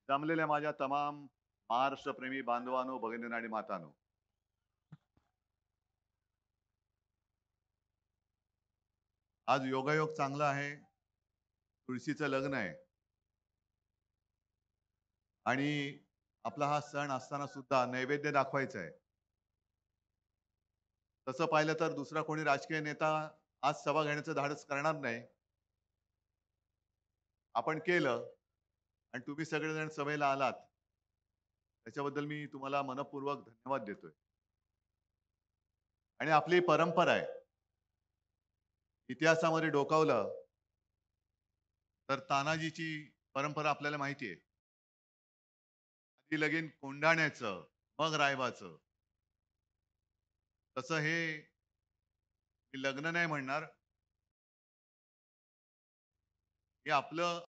जमलेल्या माझ्या तमाम महाराष्ट्रप्रेमी बांधवांनो, भगिनींनो आणि मातांनो, आज योगायोग चांगला आहे. तुळशीचं लग्न आहे आणि आपला हा सण असताना सुद्धा नैवेद्य दाखवायचा आहे. तसं पाहिलं तर दुसरा कोणी राजकीय नेता आज सभा घेण्याचं धाडस करणार नाही. आपण केलं आणि तुम्ही सगळेजण सभेला आलात. त्याच्याबद्दल मी तुम्हाला मनःपूर्वक धन्यवाद देतोय. आणि आपली परंपरा आहे. इतिहासामध्ये डोकावलं तर तानाजीची परंपरा आपल्याला माहिती आहे. आधी लगीन कोंढाण्याचं, मग रायबाचं. तसं हे मी लग्न नाही म्हणणार. हे आपलं.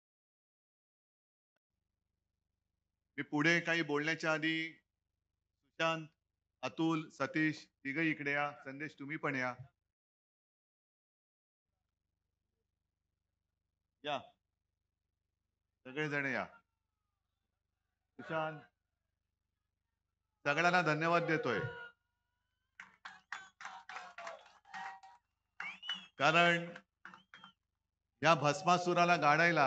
मी पुढे काही बोलण्याच्या आधी सुशांत, अतुल, सतीश तिघही इकडे या. संदेश तुम्ही पण या. या, सगळेजण या. सुशांत, सगळ्यांना धन्यवाद देतोय. कारण या भस्मासुराला गाडायला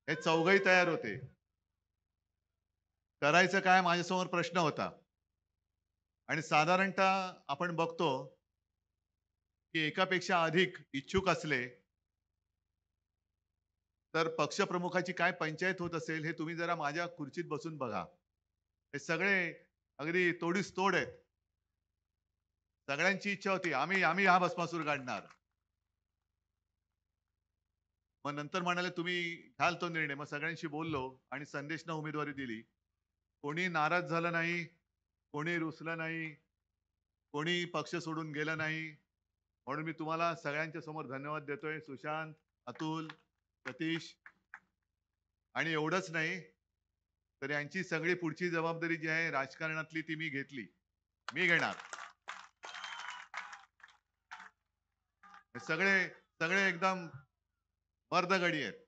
हे चौघही तयार होते. करायचं काय माझ्यासमोर प्रश्न होता. आणि साधारणतः आपण बघतो की एकापेक्षा अधिक इच्छुक असले तर पक्षप्रमुखाची काय पंचायत होत असेल हे तुम्ही जरा माझ्या खुर्चीत बसून बघा. हे सगळे अगदी तोडीस तोड आहेत. सगळ्यांची इच्छा होती आम्ही आम्ही हा भस्मासूर काढणार. मग नंतर म्हणाले तुम्ही घ्याल तो निर्णय. मग सगळ्यांशी बोललो आणि संदेशनं उमेदवारी दिली. कोणी नाराज झालं नाही, कोणी रुसलं नाही, कोणी पक्ष सोडून गेलं नाही. म्हणून मी तुम्हाला सगळ्यांच्या समोर धन्यवाद देतोय. सुशांत, अतुल, सतीश. आणि एवढंच नाही, तर यांची सगळी पुढची जबाबदारी जी आहे राजकारणातली ती मी घेतली. मी घेणार. हे सगळे सगळे एकदम मर्दगडी आहेत.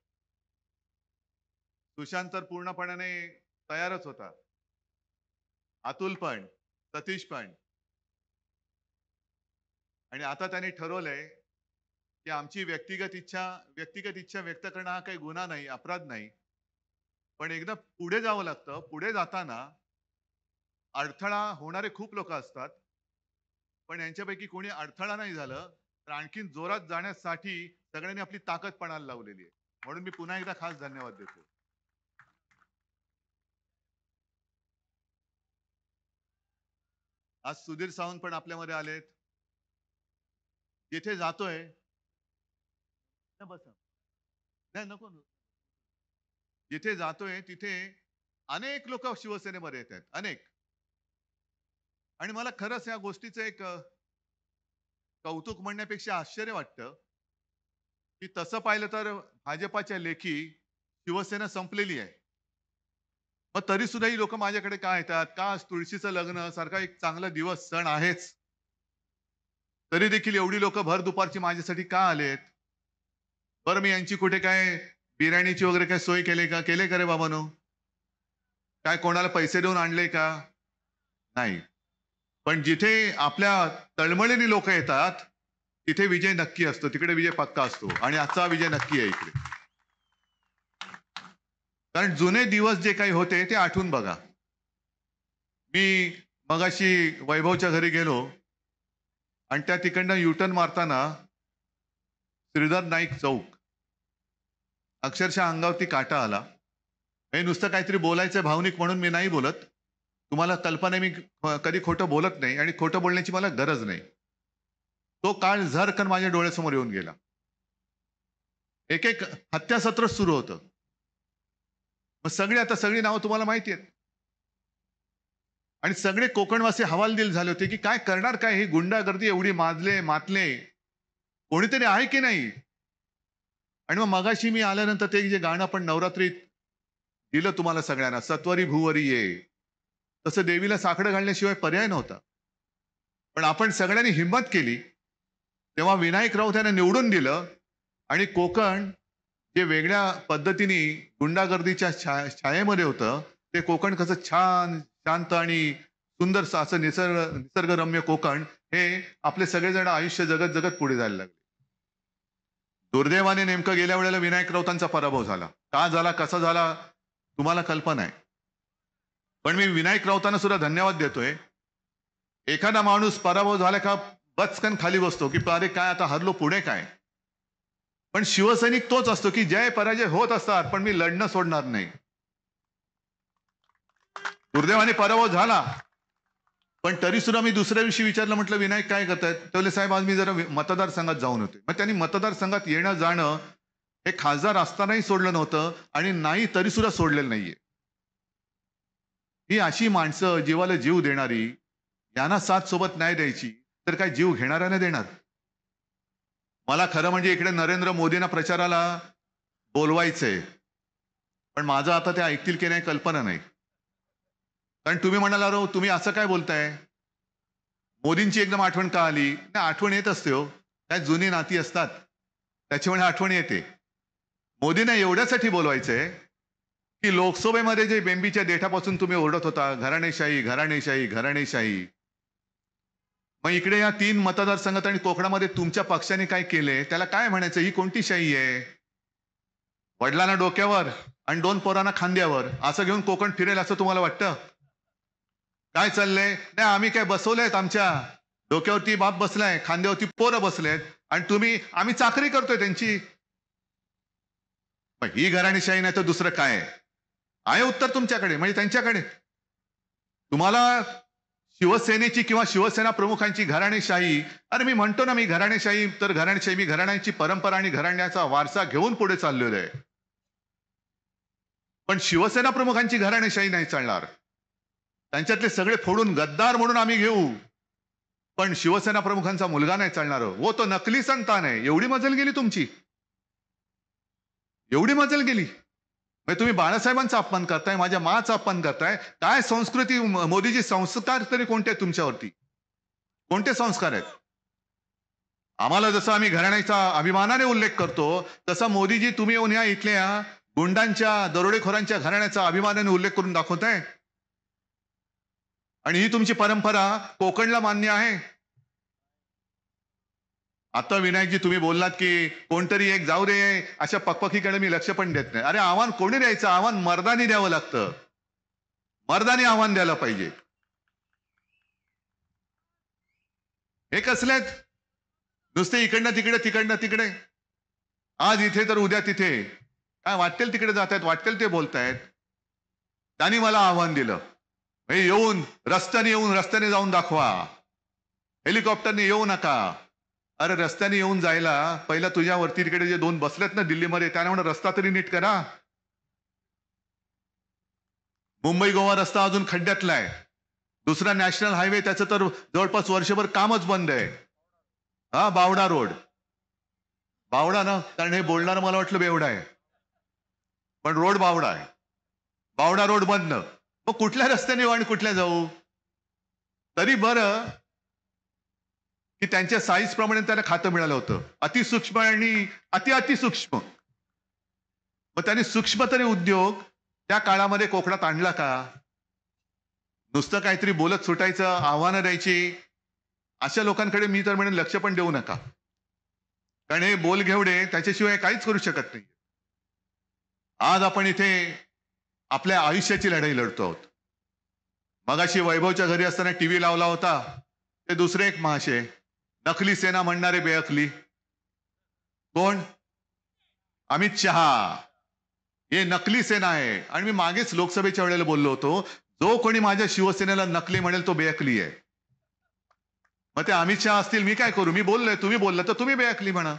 सुशांत तर पूर्णपणे तयारच होता. अतुल पण, सतीश पण. आणि आता त्यांनी ठरवलंय की आमची व्यक्तिगत इच्छा व्यक्त करणं हा काही गुन्हा नाही, अपराध नाही. पण एकदा पुढे जावं लागतं. पुढे जाताना अडथळा होणारे खूप लोक असतात. पण यांच्यापैकी कोणी अडथळा नाही झालं तर आणखीन जोरात जाण्यासाठी सगळ्यांनी आपली ताकद पणाला लावलेली आहे. म्हणून मी पुन्हा एकदा खास धन्यवाद देतो. आज सुधीर सावंत पण आपल्यामध्ये आलेत. जिथे जातोय बस नाही नको. जिथे जातोय तिथे अनेक लोक शिवसेनेमध्ये येत आहेत. अनेक. आणि मला खरंच या गोष्टीचं एक कौतुक म्हणण्यापेक्षा आश्चर्य वाटतं की तसं पाहिलं तर भाजपाच्या लेखी शिवसेना संपलेली आहे. मग तरी सुद्धा ही लोक माझ्याकडे का येतात? का आज तुळशीचं लग्न सारखा एक चांगला दिवस सण आहेच. तरी देखील एवढी लोक भर दुपारची माझ्यासाठी का आलेत? बरं मी यांची कुठे काय बिर्याणीची वगैरे काय सोय केली का? केले का रे बाबांनो? काय कोणाला पैसे देऊन आणले का? नाही. पण जिथे आपल्या तळमळीने लोक येतात, तिथे विजय नक्की असतो. तिकडे विजय पक्का असतो आणि आजचा विजय नक्की आहे इकडे. कारण जुने दिवस जे काही होते ते आठवून बघा. मी मगाशी वैभवच्या घरी गेलो आणि त्या तिकडनं युटर्न मारताना श्रीधर नाईक चौक अक्षरशः अंगावरती काटा आला. हे नुसतं काहीतरी बोलायचं भावनिक म्हणून मी नाही बोलत. तुम्हाला कल्पना मी कधी खोटं बोलत नाही आणि खोटं बोलण्याची मला गरज नाही. तो काळ झरकन माझ्या डोळ्यासमोर येऊन गेला. एक एक हत्यासत्र सुरू होतं. मग सगळी नावं तुम्हाला माहिती आहेत. आणि सगळे कोकणवासी हवालदिल झाले होते की काय करणार काय ही गुंडागर्दी एवढी मातले कोणीतरी आहे की नाही. आणि मग मगाशी मी आल्यानंतर ते जे गाणं आपण नवरात्रीत दिलं तुम्हाला सगळ्यांना, सत्वरी भुवरी ये, तसं देवीला साकडं घालण्याशिवाय पर्याय नव्हता. पण आपण सगळ्यांनी हिंमत केली. तेव्हा विनायक राऊत यांना निवडून दिलं आणि कोकण जे वेगळ्या पद्धतीने गुंडागर्दीच्या छायेमध्ये होतं, ते कोकण कसं छान, शांत आणि सुंदर असं निसर्गरम्य कोकण हे आपले सगळेजण आयुष्य जगत जगत पुढे जायला लागले. दुर्दैवाने नेमकं गेल्या वेळेला विनायक राऊतांचा पराभव झाला. का झाला, कसा झाला, तुम्हाला कल्पना आहे. पण मी विनायक राऊतांना सुद्धा धन्यवाद देतोय. एखादा माणूस पराभव झाला का बचकन खाली बसतो, की अरे काय आता हरलो, पुढे काय? पण शिवसैनिक तोच असतो, की जय पराजय होत असतात, पण मी लढणं सोडणार नाही. दुर्दैवाने पराभव झाला. पण तरी सुद्धा मी दुसऱ्या दिवशी विचारलं, म्हटलं विनायक काय करतायत? ते बोलले साहेब आज मी जरा मतदारसंघात जाऊन होते. मग त्यांनी मतदारसंघात येणं जाणं हे खासदार असतानाही सोडलं नव्हतं आणि नाही तरी सुद्धा सोडलेलं नाहीये. ही अशी माणसं जीवाला जीव देणारी, यांना साथ सोबत नाही द्यायची, तर काय जीव घेणाऱ्याने देणार? मला खरं म्हणजे इकडे नरेंद्र मोदींना प्रचाराला बोलवायचंय. पण माझं आता ते ऐकतील की नाही कल्पना नाही. कारण तुम्ही म्हणाला, "अरे तुम्ही असं काय बोलताय? मोदींची एकदम आठवण का आली?" नाही, आठवण येत असते हो. काय जुनी नाती असतात. त्याच्यामुळे आठवण येते. मोदींना एवढ्यासाठी बोलवायचंय, की लोकसभेमध्ये जे बेंबीच्या देठापासून तुम्ही ओरडत होता, घराणेशाही, घराणेशाही, घराणेशाही. मग इकडे या 3 मतदारसंघात आणि कोकणामध्ये तुमच्या पक्षाने काय केलंय, त्याला काय म्हणायचं? ही कोणती शाही आहे? वडिलांना डोक्यावर आणि 2 पोरांना खांद्यावर असं घेऊन कोकण फिरेल असं तुम्हाला वाटतं? काय चाललंय? नाही आम्ही काय बसवलेत आमच्या डोक्यावरती बाप बसलाय, खांद्यावरती पोरं बसलेत आणि आम्ही चाकरी करतोय त्यांची. मग ही घराणेशाही नाही तर दुसरं काय आहे? आहे उत्तर तुमच्याकडे म्हणजे त्यांच्याकडे. तुम्हाला शिवसेनेची किंवा शिवसेना प्रमुखांची घराणेशाही, अरे मी म्हणतो ना, मी घराणेशाही तर घराणेशाही, मी घराण्याची परंपरा आणि घराण्याचा वारसा घेऊन पुढे चाललेलो आहे. पण शिवसेना प्रमुखांची घराणेशाही नाही चालणार. त्यांच्यातले सगळे फोडून गद्दार म्हणून आम्ही घेऊ. पण शिवसेना प्रमुखांचा मुलगा नाही चालणार. वो तो नकली संतान आहे. एवढी मजल गेली तुमची? एवढी मजल गेली? म्हणजे तुम्ही बाळासाहेबांचा अपमान करताय, माझ्या माचा अपमान करताय. काय संस्कृती मोदीजी संस्कार तरी कोणते आहेत तुमच्यावरती? कोणते संस्कार आहेत? आम्हाला जसं आम्ही घराण्याचा अभिमानाने उल्लेख करतो, तसा मोदीजी तुम्ही येऊन या इथल्या गुंडांच्या, दरोडेखोरांच्या घराण्याचा अभिमानाने उल्लेख करून दाखवताय. आणि ही तुमची परंपरा कोकणला मान्य आहे. आता विनायकजी तुम्ही बोललात की कोणतरी एक जाऊ दे, अशा पकपकीकडे मी लक्ष पण देत नाही. अरे आव्हान कोणी द्यायचं? आव्हान मर्दानी द्यावं लागतं. मर्दानी आव्हान द्यायला पाहिजे. हे कसलेत? नुसते इकडनं तिकडे, तिकडनं तिकडे. आज इथे तर उद्या तिथे. काय वाटेल तिकडे जातायत, वाटेल ते बोलतायत. त्यांनी मला आव्हान दिलं. हे येऊन रस्त्याने जाऊन दाखवा. हेलिकॉप्टरने येऊ नका. अरे रस्त्याने येऊन जायला पहिला तुझ्यावरती तिकडे जे 2 बसलेत ना दिल्लीमध्ये, त्यांना म्हणा रस्ता तरी नीट करा. मुंबई गोवा रस्ता अजून खड्ड्यातला आहे. दुसरा नॅशनल हायवे त्याचं तर जवळपास वर्षभर कामच बंद आहे. हा बावडा रोड. बावडा ना, कारण हे बोलणारं मला वाटलं बेवडा आहे. पण रोड बावडा आहे. बावडा रोड बंद. मग कुठल्या रस्त्याने आणि कुठल्या जाऊ? तरी बरं की त्यांच्या साईज प्रमाणे त्यांना खातं मिळालं होतं. अतिसूक्ष्म आणि अतिसूक्ष्म. मग त्यांनी सूक्ष्म तरी उद्योग त्या काळामध्ये कोकणात आणला का? नुसतं काहीतरी बोलत सुटायचं, आव्हानं द्यायची. अशा लोकांकडे मी तर म्हणेन लक्ष पण देऊ नका. कारण हे बोलघेवडे त्याच्याशिवाय काहीच करू शकत नाही. आज आपण इथे आपल्या आयुष्याची लढाई लढतो आहोत. मगाशी वैभवच्या घरी असताना टीव्ही लावला होता. ते दुसरे एक महाशय, नकली सेना म्हणणारे बेअकली. कोण? अमित शहा. हे नकली सेना आहे. आणि मी मागेच लोकसभेच्या वेळेला बोललो होतो, जो कोणी माझ्या शिवसेनेला नकली म्हणेल तो बेअकली आहे. मग ते अमित शहा असतील, मी काय करू? मी बोललोय, तुम्ही बोलला तर तुम्ही बेअकली म्हणा.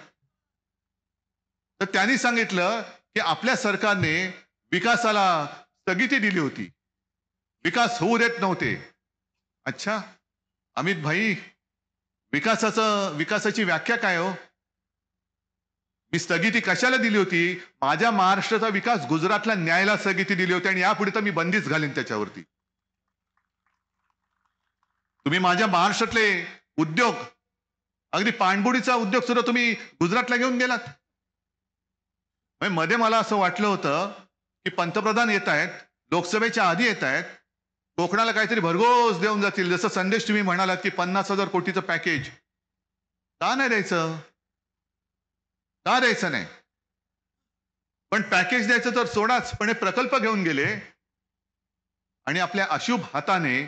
तर त्यांनी सांगितलं की आपल्या सरकारने विकासाला स्थगिती दिली होती. विकास होऊ देत नव्हते. अच्छा, अमित भाई, विकासाची व्याख्या काय हो? मी स्थगिती कशाला दिली होती? माझ्या महाराष्ट्राचा विकास गुजरातला न्यायला स्थगिती दिली होती आणि यापुढे तर मी बंदीच घालीन त्याच्यावरती. तुम्ही माझ्या महाराष्ट्रातले उद्योग, अगदी पाणबुडीचा उद्योग सुद्धा तुम्ही गुजरातला घेऊन गेलात. म्हणजे मध्ये मला असं वाटलं होतं की पंतप्रधान येत आहेत, लोकसभेच्या आधी येत आहेत, कोकणाला काहीतरी भरघोस देऊन जातील. जसं संदेश तुम्ही म्हणालात की 50,000 कोटीचं पॅकेज. का नाही द्यायचं? का द्यायचं नाही? पण पॅकेज द्यायचं तर सोडाच, पण हे प्रकल्प घेऊन गेले आणि आपल्या अशुभ हाताने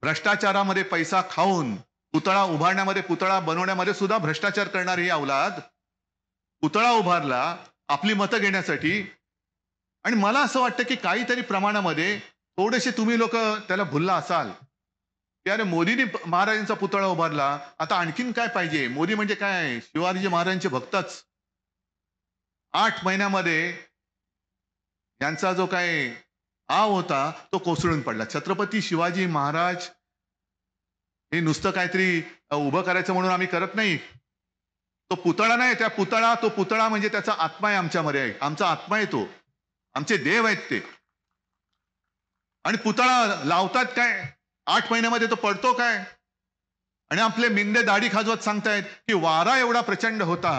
भ्रष्टाचारामध्ये पैसा खाऊन पुतळा उभारण्यामध्ये, पुतळा बनवण्यामध्ये सुद्धा भ्रष्टाचार करणारी ही अवलाद पुतळा उभारला आपली मतं घेण्यासाठी. आणि मला असं वाटतं की काहीतरी प्रमाणामध्ये थोडेसे तुम्ही लोक त्याला भुलला असाल की अरे मोदींनी महाराजांचा पुतळा उभारला, आता आणखीन काय पाहिजे? मोदी म्हणजे काय, शिवाजी महाराजांचे भक्तच. 8 महिन्यामध्ये यांचा जो काय आव होता तो कोसळून पडला. छत्रपती शिवाजी महाराज हे नुसतं काहीतरी उभं करायचं म्हणून आम्ही करत नाही. तो पुतळा नाही, तो पुतळा म्हणजे त्याचा आत्मा आहे आमच्यामध्ये आहे. आमचा आत्मा आहे तो. आमचे देव आहेत ते. आणि पुतळा लावतात काय? 8 महिन्यामध्ये तो पडतो काय? आणि आपले मिंदे दाढी खाजवत सांगतायत की वारा एवढा प्रचंड होता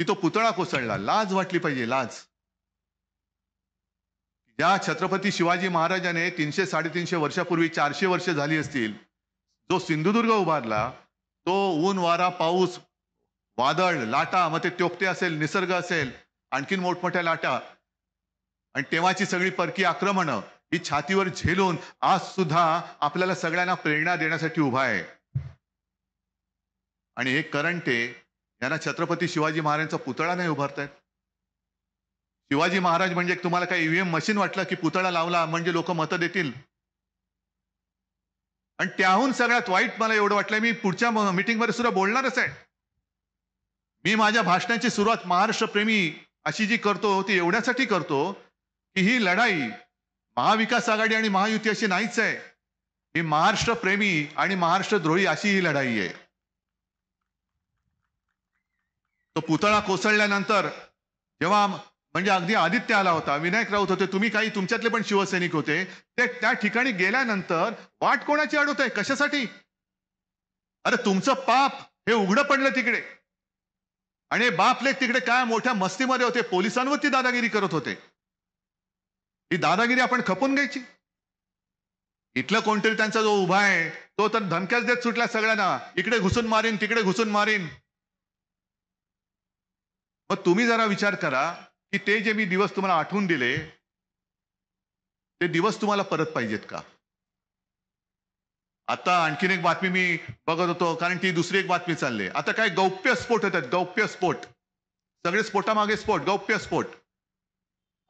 की तो पुतळा कोसळला. लाज वाटली पाहिजे, लाज. ज्या छत्रपती शिवाजी महाराजाने 300-350 वर्षापूर्वी, 400 वर्ष झाली असतील, जो सिंधुदुर्ग उभारला, तो ऊन, वारा, पाऊस, वादळ, लाटा, मग ते त्योक्ते असेल, निसर्ग असेल, आणखीन मोठमोठ्या लाटा, आणि तेव्हाची सगळी परकी आक्रमणं ही छातीवर झेलून आज सुद्धा आपल्याला सगळ्यांना प्रेरणा देण्यासाठी उभा आहे. आणि हे करंटे यांना छत्रपती शिवाजी महाराजांचा पुतळा नाही उभारतायत. शिवाजी महाराज म्हणजे तुम्हाला काही ईव्हीएम मशीन वाटलं की पुतळा लावला म्हणजे लोक मतं देतील? आणि त्याहून सगळ्यात वाईट मला एवढं वाटलंय, मी पुढच्या मीटिंगमध्ये सुद्धा बोलणारच आहे. मी माझ्या भाषणाची सुरुवात महाराष्ट्र प्रेमी अशी जी करतो ती एवढ्यासाठी करतो की ही लढाई महाविकास आघाडी आणि महायुती अशी नाहीच आहे. ही महाराष्ट्र प्रेमी आणि महाराष्ट्र द्रोही अशी ही लढाई आहे. तो पुतळा कोसळल्यानंतर जेव्हा म्हणजे अगदी आदित्य आला होता, विनायक राऊत होते, तुम्ही काही तुमच्यातले पण शिवसैनिक होते, ते त्या ठिकाणी गेल्यानंतर वाट कोणाची अडवत आहे? कशासाठी? अरे तुमचं पाप हे उघडं पडलं तिकडे. आणि बापलेख तिकडे काय मोठ्या मस्तीमध्ये होते, पोलिसांवरती दादागिरी करत होते. ही दादागिरी आपण खपून घ्यायची. इथलं कोणतरी त्यांचा जो उभा आहे तो तर धमक्याच देत सुटला सगळ्यांना, इकडे घुसून मारीन, तिकडे घुसून मारीन. मग तुम्ही जरा विचार करा की ते जे मी दिवस तुम्हाला आठवून दिले, ते दिवस तुम्हाला परत पाहिजेत का? आता आणखीन एक बातमी मी बघत होतो, कारण ती दुसरी एक बातमी चालली. आता काय गौप्य स्फोट होतात, गौप्य स्फोट. सगळे स्फोटामागे स्फोट, गौप्य स्फोट.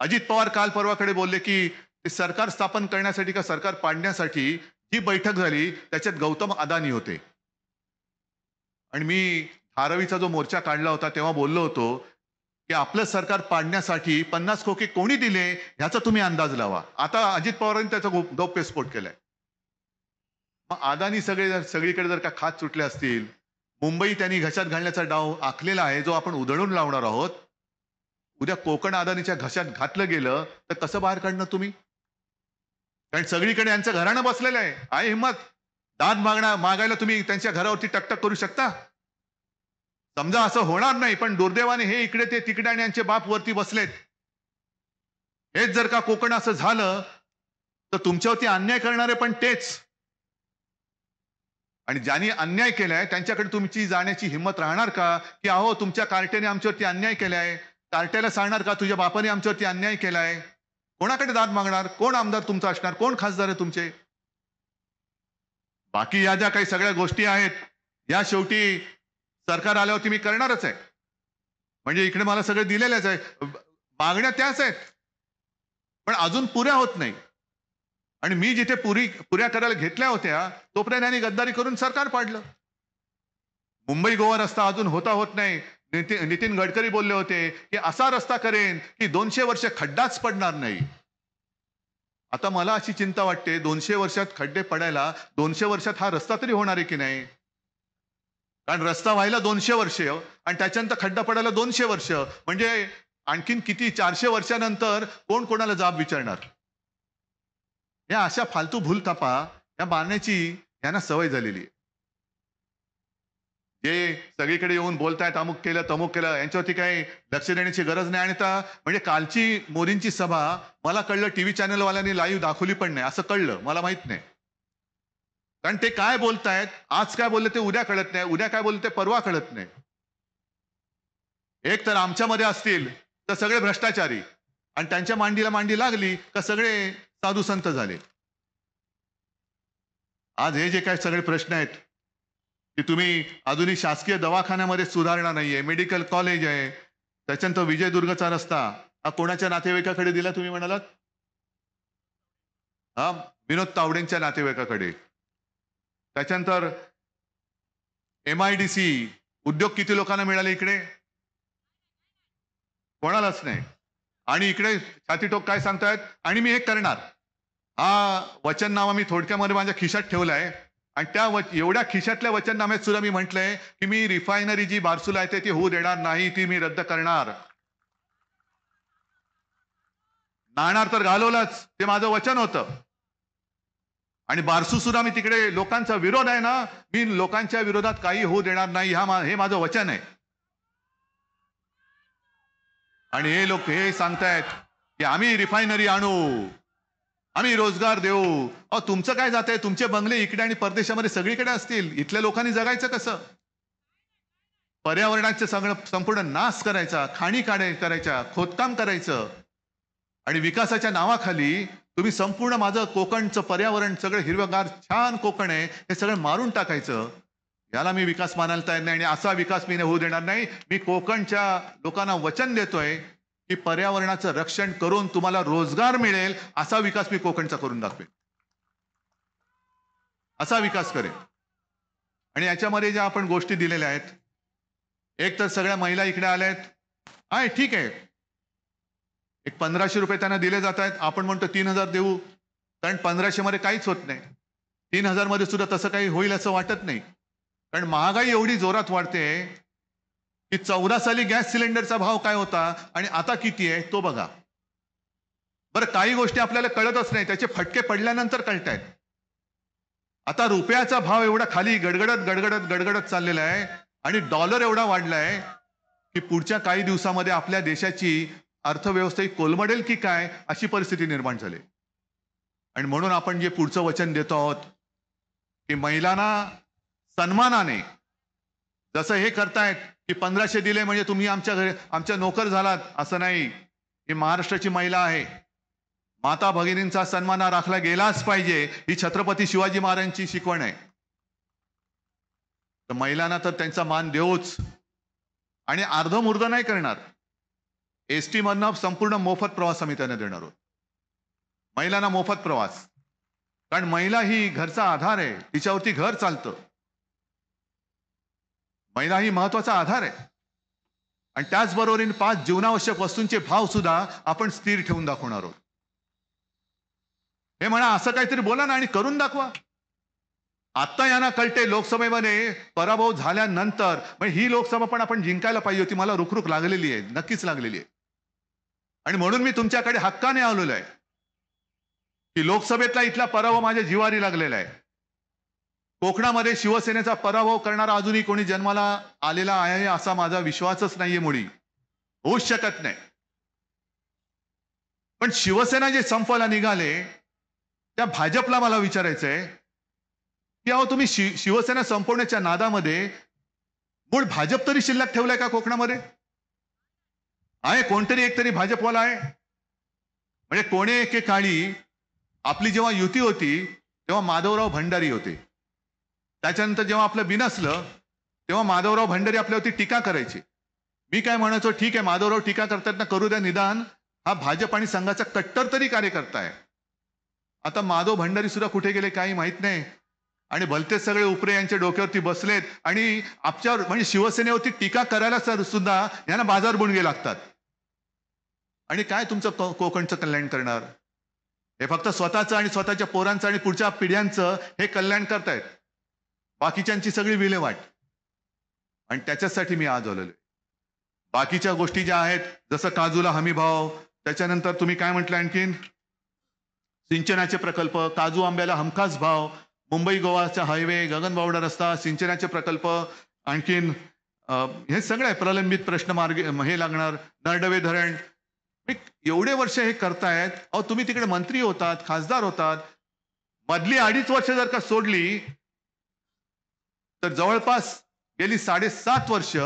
अजित पवार काल परवाकडे बोलले की ते सरकार स्थापन करण्यासाठी का सरकार पाडण्यासाठी जी बैठक झाली त्याच्यात गौतम अदानी होते. आणि मी धारावीचा जो मोर्चा काढला होता तेव्हा बोललो होतो की आपलं सरकार पाडण्यासाठी 50 खोके कोणी दिले ह्याचा तुम्ही अंदाज लावा. आता अजित पवारांनी त्याचा गौप्यस्फोट केलाय. मग अदानी सगळीकडे जर का खात सुटले असतील, मुंबई त्यांनी घशात घालण्याचा डाव आखलेला आहे जो आपण उधळून लावणार आहोत. उद्या कोकण अदानीच्या घशात घातलं गेलं तर कसं बाहेर काढणार तुम्ही? कारण सगळीकडे यांचं घराणं बसलेलं आहे. आहे हिंमत दाद मागायला तुम्ही त्यांच्या घरावरती टकटक करू शकता? समजा असं होणार नाही, पण दुर्दैवाने हे इकडे ते तिकडे आणि यांचे बाप वरती बसलेत. हेच जर का कोकण असं झालं तर तुमच्यावरती अन्याय करणारे पण तेच. आणि ज्यांनी अन्याय केलाय त्यांच्याकडे तुमची जाण्याची हिंमत राहणार का? की अहो तुमच्या कार्ट्याने आमच्यावरती अन्याय केलाय. कार्ट्याला सांगणार का तुझ्या बापाने आमच्यावरती अन्याय केलाय? कोणाकडे दाद मागणार? कोण आमदार तुमचा असणार? कोण खासदार आहे तुमचे? बाकी या ज्या काही सगळ्या गोष्टी आहेत या शेवटी सरकार आल्यावरती मी करणारच आहे. म्हणजे इकडे मला सगळे दिलेलेच आहे. मागण्या त्याच आहेत पण अजून पुऱ्या होत नाही. आणि मी जिथे पुऱ्या करायला घेतल्या होत्या तोपर्यंत यांनी गद्दारी करून सरकार पाडलं. मुंबई गोवा रस्ता अजून होत नाही. नितीन गडकरी बोलले होते की असा रस्ता करेन की 200 वर्ष खड्डाच पडणार नाही. आता मला अशी चिंता वाटते 200 वर्षात खड्डे पडायला 200 वर्षात हा रस्ता तरी होणार आहे की नाही? कारण रस्ता व्हायला 200 वर्ष आणि त्याच्यानंतर खड्डा पडायला 200 वर्ष, म्हणजे आणखीन किती 400 वर्षानंतर कोण कोणाला जाब विचारणार? या अशा फालतू भूलथापा या मारण्याची यांना सवय झालेली आहे. जे सगळीकडे येऊन बोलतायत अमुक केलं तमुक केलं यांच्यावरती काही लक्ष देण्याची गरज नाही. आणि आता म्हणजे कालची मोदींची सभा मला कळलं टीव्ही चॅनलवाल्यांनी लाईव्ह दाखवली पण नाही असं कळलं, मला माहित नाही. कारण ते काय बोलतायत, आज काय बोलले ते उद्या कळत नाही, उद्या काय बोलले ते परवा कळत नाही. एक तर आमच्यामध्ये असतील तर सगळे भ्रष्टाचारी, आणि त्यांच्या मांडीला मांडी लागली का सगळे साधू संत झाले. आज हे जे काही सगळे प्रश्न आहेत की तुम्ही अजूनही शासकीय दवाखान्यामध्ये सुधारणा नाहीये, मेडिकल कॉलेज आहे, त्याच्यानंतर विजयदुर्गचा रस्ता हा कोणाच्या नातेवाईकाकडे दिला तुम्ही म्हणालात? हा, विनोद तावडेंच्या नातेवाईकाकडे. त्याच्यानंतर MIDC उद्योग किती लोकांना मिळाले इकडे? कोणालाच नाही. आणि इकडे छातीटोक काय सांगतायत, आणि मी हे करणार. हा वचननामा मी थोडक्यामध्ये माझ्या खिशात ठेवलाय, आणि त्या एवढ्या खिशातल्या वचननाम्यात सुद्धा मी म्हटलंय की मी रिफायनरी जी बारसूला येते ती होऊ देणार नाही, ती मी रद्द करणार. नाणार तर घालवलंच, ते माझं वचन होतं. आणि बारसू सुद्धा मी तिकडे लोकांचा विरोध आहे ना, मी लोकांच्या विरोधात काही होऊ देणार नाही, हे माझं वचन आहे. आणि हे लोक हे सांगतायत की आम्ही रिफायनरी आणू, आम्ही रोजगार देऊ. अहो तुमचं काय जातंय, तुमचे बंगले इकडे आणि परदेशामध्ये सगळीकडे असतील, इथल्या लोकांनी जगायचं कसं? पर्यावरणाचं सगळं संपूर्ण नाश करायचा, खाणी करायच्या, खोदकाम करायचं, आणि विकासाच्या नावाखाली तुम्ही संपूर्ण माझं कोकणचं पर्यावरण सगळं हिरवगार छान कोकण आहे हे सगळं मारून टाकायचं. याला मी विकास मानायला तयार नाही, आणि असा विकास मी होऊ देणार नाही. मी कोकणच्या लोकांना वचन देतोय की पर्यावरणाचं रक्षण करून तुम्हाला रोजगार मिळेल असा विकास मी कोकणचा करून दाखवेन, असा विकास करेन. आणि याच्यामध्ये ज्या आपण गोष्टी दिलेल्या आहेत, एक तर सगळ्या महिला इकडे आल्या आहेत, आहे ठीक आहे, एक 1500 रुपये त्यांना दिले जात आहेत. आपण म्हणतो 3000 देऊ, कारण 1500 मध्ये काहीच होत नाही. 3000 मध्ये सुद्धा तसं काही होईल असं वाटत नाही, कारण महागाई एवढी जोरात वाढते की 14 साली गॅस सिलेंडरचा भाव काय होता आणि आता किती आहे तो बघा बरं. काही गोष्टी आपल्याला कळतच नाही, त्याचे फटके पडल्यानंतर कळतायत. आता रुपयाचा भाव एवढा खाली गडगडत गडगडत गडगडत चाललेला आहे, आणि डॉलर एवढा वाढलाय की पुढच्या काही दिवसामध्ये आपल्या देशाची अर्थव्यवस्था ही कोलमडेल की काय अशी परिस्थिती निर्माण झाली. आणि म्हणून आपण जे पुढचं वचन देतो आहोत की महिलांना सन्मानाने, जसं हे करतायत की 1500 दिले म्हणजे तुम्ही आमच्या घरी आमच्या नोकर झालात, असं नाही. ही महाराष्ट्राची महिला आहे, माता भगिनींचा सन्मान राखला गेलाच पाहिजे, ही छत्रपती शिवाजी महाराजांची शिकवण आहे. तर महिलांना तर त्यांचा मान देऊच, आणि अर्धमुर्ध नाही करणार. एसटी मधनं संपूर्ण मोफत प्रवास आम्ही त्यांना देणार आहोत, महिलांना मोफत प्रवास. कारण महिला ही घरचा आधार आहे, तिच्यावरती घर चालतं. महिला ही महत्वाचा आधार आहे. आणि त्याचबरोबरीने 5 जीवनावश्यक वस्तूंचे भाव सुद्धा आपण स्थिर ठेवून दाखवणार आहोत. हे म्हणा, असं काहीतरी बोला ना आणि करून दाखवा. आता यांना कळते लोकसभेमध्ये पराभव झाल्यानंतर, म्हणजे ही लोकसभा पण आपण जिंकायला पाहिजे होती, मला रुखरुख लागलेली आहे, नक्कीच लागलेली आहे. आणि म्हणून मी तुमच्याकडे हक्काने आलेलो आहे की लोकसभेतला इथला पराभव माझ्या जिवारी लागलेला आहे. कोकणामध्ये शिवसेनेचा पराभव करणारा अजूनही कोणी जन्माला आलेला आहे असा माझा विश्वासच नाहीये, मुळी होऊच शकत नाही. पण शिवसेना जे संपवायला निघाले त्या भाजपला मला विचारायचंय की अहो तुम्ही शिवसेना संपवण्याच्या नादामध्ये मूळ भाजप तरी शिल्लक ठेवलाय का कोकणामध्ये? आहे कोणतरी एक तरी भाजपवाला आहे? म्हणजे कोणे एके काळी आपली जेव्हा युती होती तेव्हा माधवराव भंडारी होते, त्याच्यानंतर जेव्हा आपलं बिनसलं तेव्हा माधवराव भंडारी आपल्यावरती टीका करायचे. मी काय म्हणायचो, ठीक आहे माधवराव टीका करतात ना, करू द्या, निदान हा भाजप आणि संघाचा कट्टर तरी कार्यकर्ता आहे. आता माधव भंडारी सुद्धा कुठे गेले काही माहित नाही, आणि भलते सगळे उपरे यांच्या डोक्यावरती बसलेत, आणि आपल्यावर म्हणजे शिवसेनेवरती टीका करायला सुद्धा यांना बाजार बुणगे लागतात. आणि काय तुमचं कोकणचं कल्याण करणार? हे फक्त स्वतःचं आणि स्वतःच्या पोरांचं आणि पुढच्या पिढ्यांचं हे कल्याण करतायत, बाकीच्यांची सगळी विल्हेवाट. आणि त्याच्यासाठी मी आज आलेलो. बाकीच्या गोष्टी ज्या आहेत, जसं काजूला हमी भाव, त्याच्यानंतर तुम्ही काय म्हटलं आणखीन, सिंचनाचे प्रकल्प, काजू आंब्याला हमखास भाव, मुंबई गोवाचा हायवे, गगनबावडा रस्ता, सिंचनाचे प्रकल्प, आणखीन हे सगळं आहे, प्रलंबित प्रश्न मार्ग हे लागणार, नरडवे धरण. एवढे वर्ष हे करतायत. अहो तुम्ही तिकडे मंत्री होतात, खासदार होतात. मधली 2.5 वर्ष जर का सोडली तर जवळपास गेली 7.5 वर्ष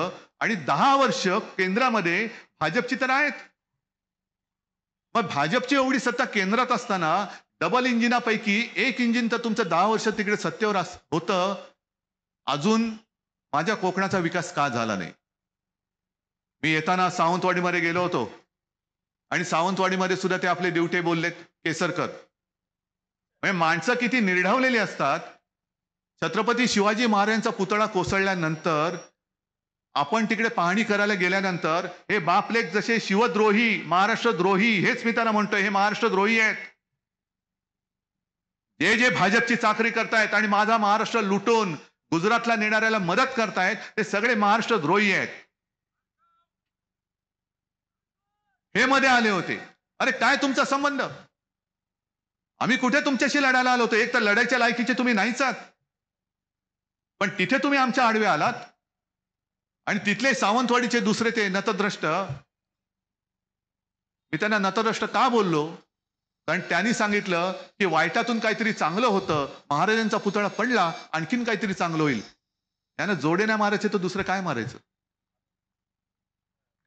आणि 10 वर्ष केंद्रामध्ये भाजपची तर आहेत. मग भाजपची एवढी सत्ता केंद्रात असताना डबल इंजिनापैकी एक इंजिन तर तुमचं 10 वर्ष तिकडे सत्तेवर होतं. अजून माझ्या कोकणाचा विकास का झाला नाही? मी येताना सावंतवाडीमध्ये गेलो होतो आणि सावंतवाडीमध्ये सुद्धा ते आपले ड्युटे बोललेत, केसरकर. म्हणजे माणसं किती निर्ढावलेली असतात. छत्रपती शिवाजी महाराजांचा पुतळा कोसळल्यानंतर आपण तिकडे पाहणी करायला गेल्यानंतर हे बापलेख जसे शिवद्रोही, महाराष्ट्रद्रोही, हेच मी त्यांना म्हणतोय, हे महाराष्ट्रद्रोही आहेत. जे जे भाजपची चाकरी करतायत आणि माझा महाराष्ट्र लुटून गुजरातला नेणाऱ्याला मदत करतायत, ते सगळे महाराष्ट्रद्रोही आहेत. हे मध्ये आले होते. अरे काय तुमचा संबंध? आम्ही कुठे तुमच्याशी लढायला आलो होतो? एक तर लढायच्या लायकीचे तुम्ही नाहीच आहात, पण तिथे तुम्ही आमच्या आडवे आलात. आणि तिथले सावंतवाडीचे दुसरे ते नतद्रष्ट, मी त्यांना नतद्रष्ट का बोललो? कारण त्यांनी सांगितलं की वाईटातून काहीतरी चांगलं होतं, महाराजांचा पुतळा पडला, आणखीन काहीतरी चांगलं होईल. त्यानं जोडे नाही मारायचे तर दुसरं काय मारायचं?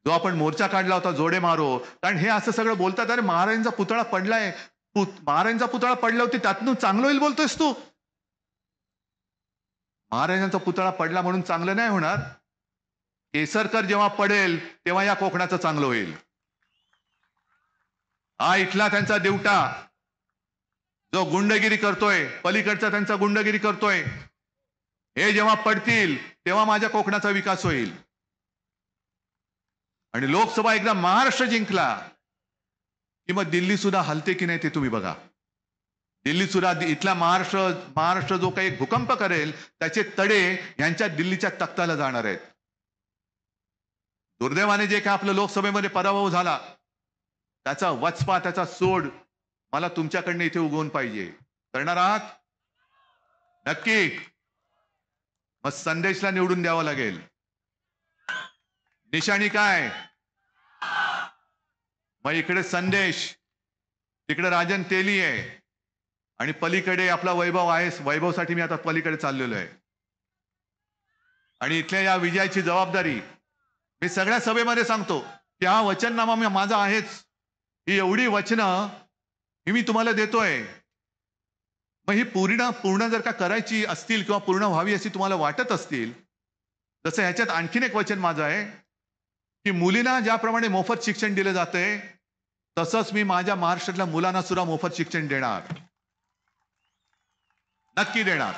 जो आपण मोर्चा काढला होता, जोडे मारो. कारण हे असं सगळं बोलतात, अरे महाराजांचा पुतळा पडलाय, महाराजांचा पुतळा पडला होती, त्यातून चांगलं होईल बोलतोयस तू? महाराजांचा पुतळा पडला म्हणून चांगलं नाही होणार. केसरकर जेव्हा पडेल तेव्हा या कोकणाचं चांगलं होईल. हा इथला त्यांचा देवटा जो गुंडगिरी करतोय, पलीकडचा त्यांचा गुंडगिरी करतोय, हे जेव्हा पडतील तेव्हा माझ्या कोकणाचा विकास होईल. आणि लोकसभा एकदा महाराष्ट्र जिंकला की मग दिल्ली सुद्धा हलते की नाही ते तुम्ही बघा. दिल्ली सुद्धा इथला महाराष्ट्र जो काही भूकंप करेल त्याचे तडे यांच्या दिल्लीच्या तख्ताला जाणार आहेत. दुर्दैवाने जे काय आपलं लोकसभेमध्ये पराभव झाला, त्याचा वचपा, त्याचा सोड मला तुमच्याकडनं इथे उगवून पाहिजे. करणार आहात? नक्की. मग संदेशला निवडून द्यावं लागेल. निशाणी काय? मग इकडे संदेश, तिकडे राजन तेली आहे आणि पलीकडे आपला वैभव आहे. वैभवसाठी मी आता पलीकडे चाललेलो आहे. आणि इथल्या या विजयाची जबाबदारी मी सगळ्या सभेमध्ये सांगतो की हा वचननामा माझा आहेच. ही एवढी वचनं ही मी तुम्हाला देतोय. मग ही पूर्ण जर का करायची असतील किंवा पूर्ण व्हावी अशी तुम्हाला वाटत असतील, जसं ह्याच्यात आणखीन एक वचन माझं आहे की मुलींना ज्याप्रमाणे मोफत शिक्षण दिलं जातंय तसंच मी माझ्या महाराष्ट्रातल्या मुलांना सुद्धा मोफत शिक्षण देणार. नक्की देणार.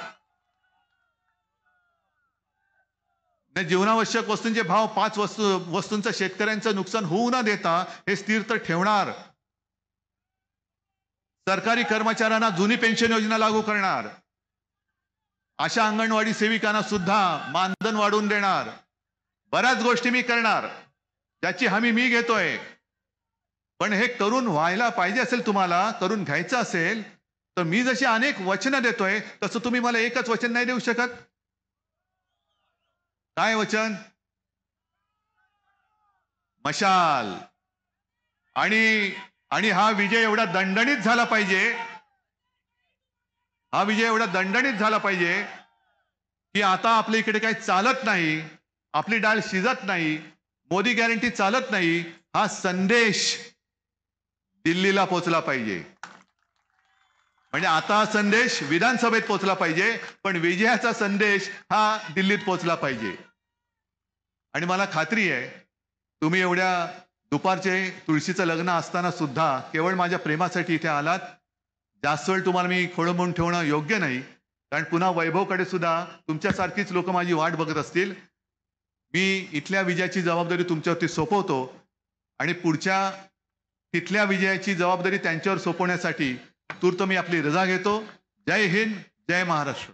जीवनावश्यक वस्तूंचे भाव 5 वस्तूंचं शेतकऱ्यांचं नुकसान होऊ न देता हे स्थिर तर ठेवणार. सरकारी कर्मचाऱ्यांना जुनी पेन्शन योजना लागू करणार. अशा अंगणवाडी सेविकांना सुद्धा मानधन वाढवून देणार. बऱ्याच गोष्टी मी करणार, त्याची हमी मी घेतोय. पण हे करून व्हायला पाहिजे असेल, तुम्हाला करून घ्यायचं असेल तर मी जशी अनेक वचनं देतोय तसं तुम्ही मला एकच वचन नाही देऊ शकत. काय वचन? मशाल. आणि हा विजय एवढा दणदणीत झाला पाहिजे, हा विजय एवढा दणदणीत झाला पाहिजे की आता आपल्या इकडे काही चालत नाही, आपली डाळ शिजत नाही, मोदी गॅरंटी चालत नाही. हा संदेश दिल्लीला पोहोचला पाहिजे. म्हणजे आता हा संदेश विधानसभेत पोहोचला पाहिजे, पण विजयाचा संदेश हा दिल्लीत पोहोचला पाहिजे. आणि मला खात्री आहे तुम्ही एवढ्या दुपारचे तुळशीचं लग्न असताना सुद्धा केवळ माझ्या प्रेमासाठी इथे आलात. जास्त वेळ तुम्हाला मी खोळंबून ठेवणं योग्य नाही, कारण पुन्हा वैभवकडे सुद्धा तुमच्यासारखीच लोक माझी वाट बघत असतील. मी इथल्या विजयाची जबाबदारी तुमच्यावरती सोपवतो आणि पुढच्या तिथल्या विजयाची जबाबदारी त्यांच्यावर सोपवण्यासाठी तूर्त मी आपली रजा घेतो. जय हिंद, जय महाराष्ट्र.